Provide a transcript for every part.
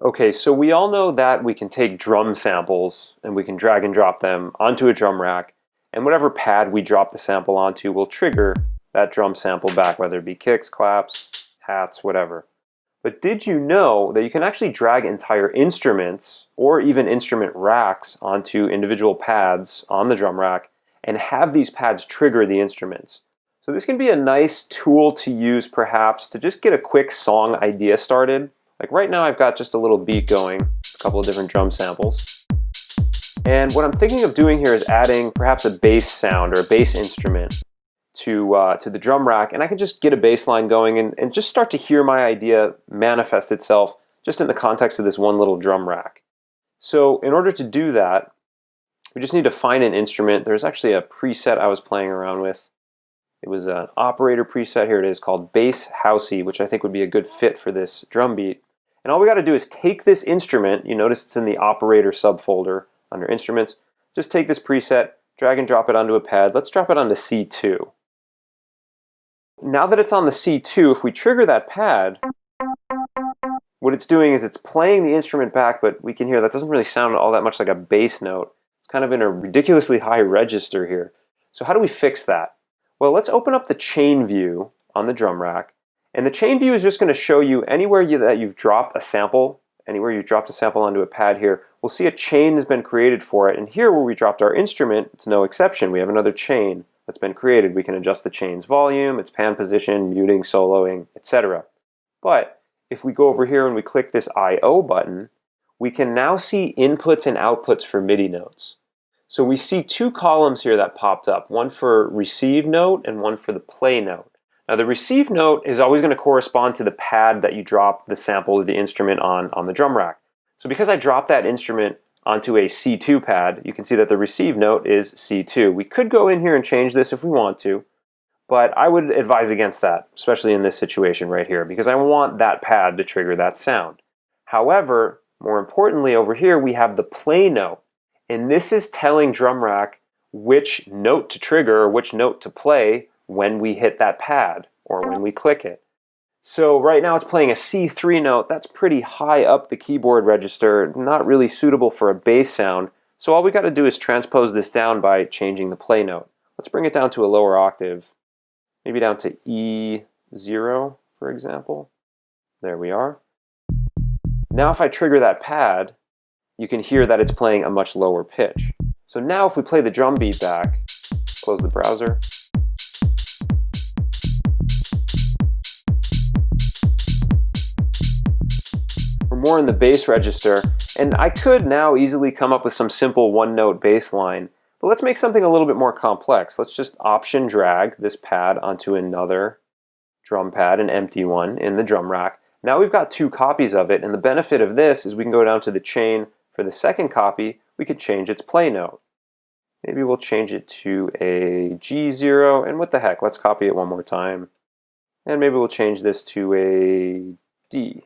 Okay, so we all know that we can take drum samples and we can drag and drop them onto a drum rack, and whatever pad we drop the sample onto will trigger that drum sample back, whether it be kicks, claps, hats, whatever. But did you know that you can actually drag entire instruments or even instrument racks onto individual pads on the drum rack and have these pads trigger the instruments? So this can be a nice tool to use perhaps to just get a quick song idea started. Like right now I've got just a little beat going, a couple of different drum samples. And what I'm thinking of doing here is adding perhaps a bass sound or a bass instrument to the drum rack, and I can just get a bass line going and just start to hear my idea manifest itself just in the context of this one little drum rack. So in order to do that, we just need to find an instrument. There's actually a preset I was playing around with. It was an operator preset, here it is, called Bass Housey, which I think would be a good fit for this drum beat. And all we got to do is take this instrument, you notice it's in the operator subfolder under instruments, just take this preset, drag and drop it onto a pad. Let's drop it onto C2. Now that it's on the C2, if we trigger that pad, what it's doing is it's playing the instrument back, but we can hear that doesn't really sound all that much like a bass note. It's kind of in a ridiculously high register here. So how do we fix that? Well, let's open up the chain view on the drum rack. And the chain view is just going to show you anywhere that you've dropped a sample, anywhere you've dropped a sample onto a pad here, we'll see a chain has been created for it. And here where we dropped our instrument, it's no exception. We have another chain that's been created. We can adjust the chain's volume, its pan position, muting, soloing, etc. But if we go over here and we click this I/O button, we can now see inputs and outputs for MIDI notes. So we see two columns here that popped up, one for receive note and one for the play note. Now the receive note is always going to correspond to the pad that you drop the sample of the instrument on the drum rack. So because I dropped that instrument onto a C2 pad, you can see that the receive note is C2. We could go in here and change this if we want to, but I would advise against that, especially in this situation right here, because I want that pad to trigger that sound. However, more importantly over here we have the play note, and this is telling drum rack which note to trigger or which note to play when we hit that pad or when we click it. So right now it's playing a C3 note. That's pretty high up the keyboard register, not really suitable for a bass sound. So all we got to do is transpose this down by changing the play note. Let's bring it down to a lower octave, maybe down to E0, for example. There we are. Now if I trigger that pad, you can hear that it's playing a much lower pitch. So now if we play the drum beat back, close the browser, more in the bass register, and I could now easily come up with some simple one-note bass line, but let's make something a little bit more complex. Let's just option drag this pad onto another drum pad, an empty one, in the drum rack. Now we've got two copies of it, and the benefit of this is we can go down to the chain. For the second copy, we could change its play note. Maybe we'll change it to a G0, and what the heck, let's copy it one more time. And maybe we'll change this to a D.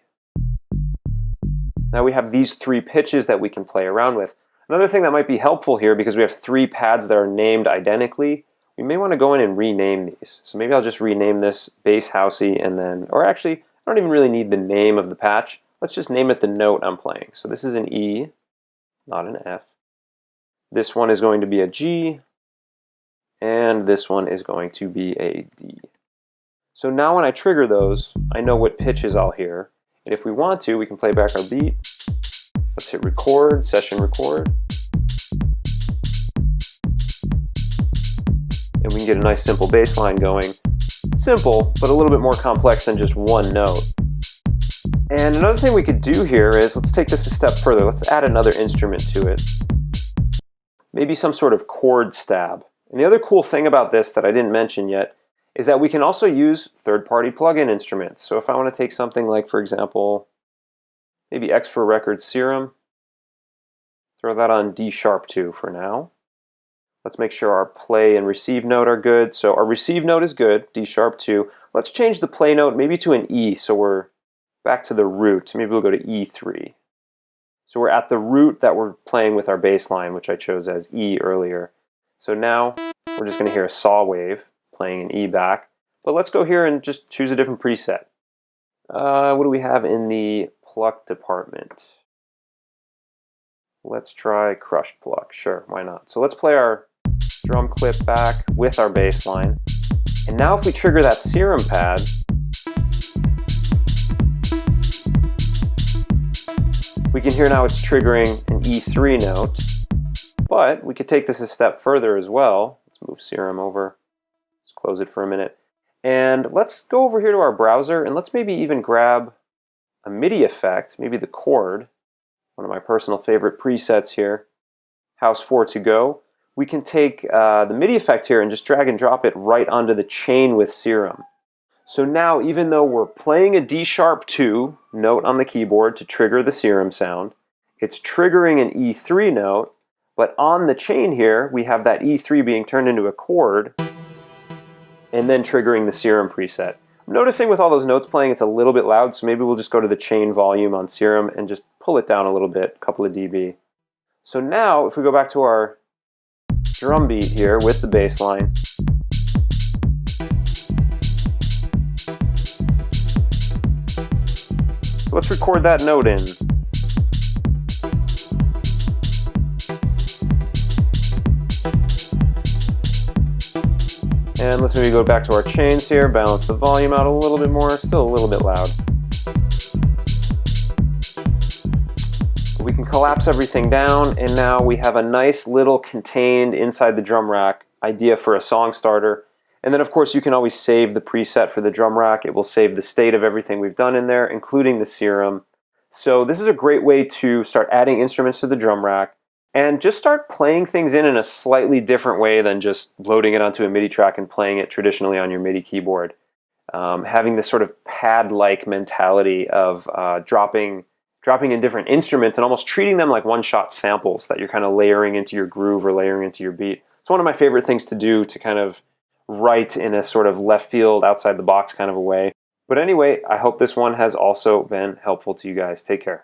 Now we have these three pitches that we can play around with. Another thing that might be helpful here, because we have three pads that are named identically, we may want to go in and rename these. So maybe I'll just rename this Bass Housey, and then, or actually, I don't even really need the name of the patch. Let's just name it the note I'm playing. So this is an E, not an F. This one is going to be a G, and this one is going to be a D. So now when I trigger those, I know what pitches I'll hear. And if we want to, we can play back our beat. Let's hit record, session record. And we can get a nice simple bass line going. Simple, but a little bit more complex than just one note. And another thing we could do here is, let's take this a step further. Let's add another instrument to it. Maybe some sort of chord stab. And the other cool thing about this that I didn't mention yet is that we can also use third-party plugin instruments. So if I want to take something like, for example, maybe X4 Records Serum, throw that on D#2 for now. Let's make sure our play and receive note are good. So our receive note is good, D#2. Let's change the play note maybe to an E, so we're back to the root. Maybe we'll go to E3. So we're at the root that we're playing with our bass line, which I chose as E earlier. So now we're just going to hear a saw wave playing an E back. But let's go here and just choose a different preset. What do we have in the pluck department? Let's try crushed pluck. Sure, why not? So let's play our drum clip back with our bass line. And now if we trigger that serum pad, we can hear now it's triggering an E3 note. But we could take this a step further as well. Let's move serum over. Let's close it for a minute. And let's go over here to our browser and let's maybe even grab a MIDI effect, maybe the chord, one of my personal favorite presets here, House 4 to go. We can take the MIDI effect here and just drag and drop it right onto the chain with serum. So now, even though we're playing a D#2 note on the keyboard to trigger the serum sound, it's triggering an E3 note, but on the chain here, we have that E3 being turned into a chord and then triggering the serum preset. I'm noticing with all those notes playing, it's a little bit loud, so maybe we'll just go to the chain volume on serum and just pull it down a little bit, a couple of dB. So now, if we go back to our drum beat here with the bass line, so let's record that note in. And let's maybe go back to our chains here, balance the volume out a little bit more, still a little bit loud. We can collapse everything down, and now we have a nice little contained inside the drum rack idea for a song starter. And then of course you can always save the preset for the drum rack. It will save the state of everything we've done in there, including the serum. So this is a great way to start adding instruments to the drum rack and just start playing things in a slightly different way than just loading it onto a MIDI track and playing it traditionally on your MIDI keyboard. Having this sort of pad-like mentality of dropping in different instruments and almost treating them like one-shot samples that you're kind of layering into your groove or layering into your beat. It's one of my favorite things to do, to kind of write in a sort of left field, outside the box kind of a way. But anyway, I hope this one has also been helpful to you guys. Take care.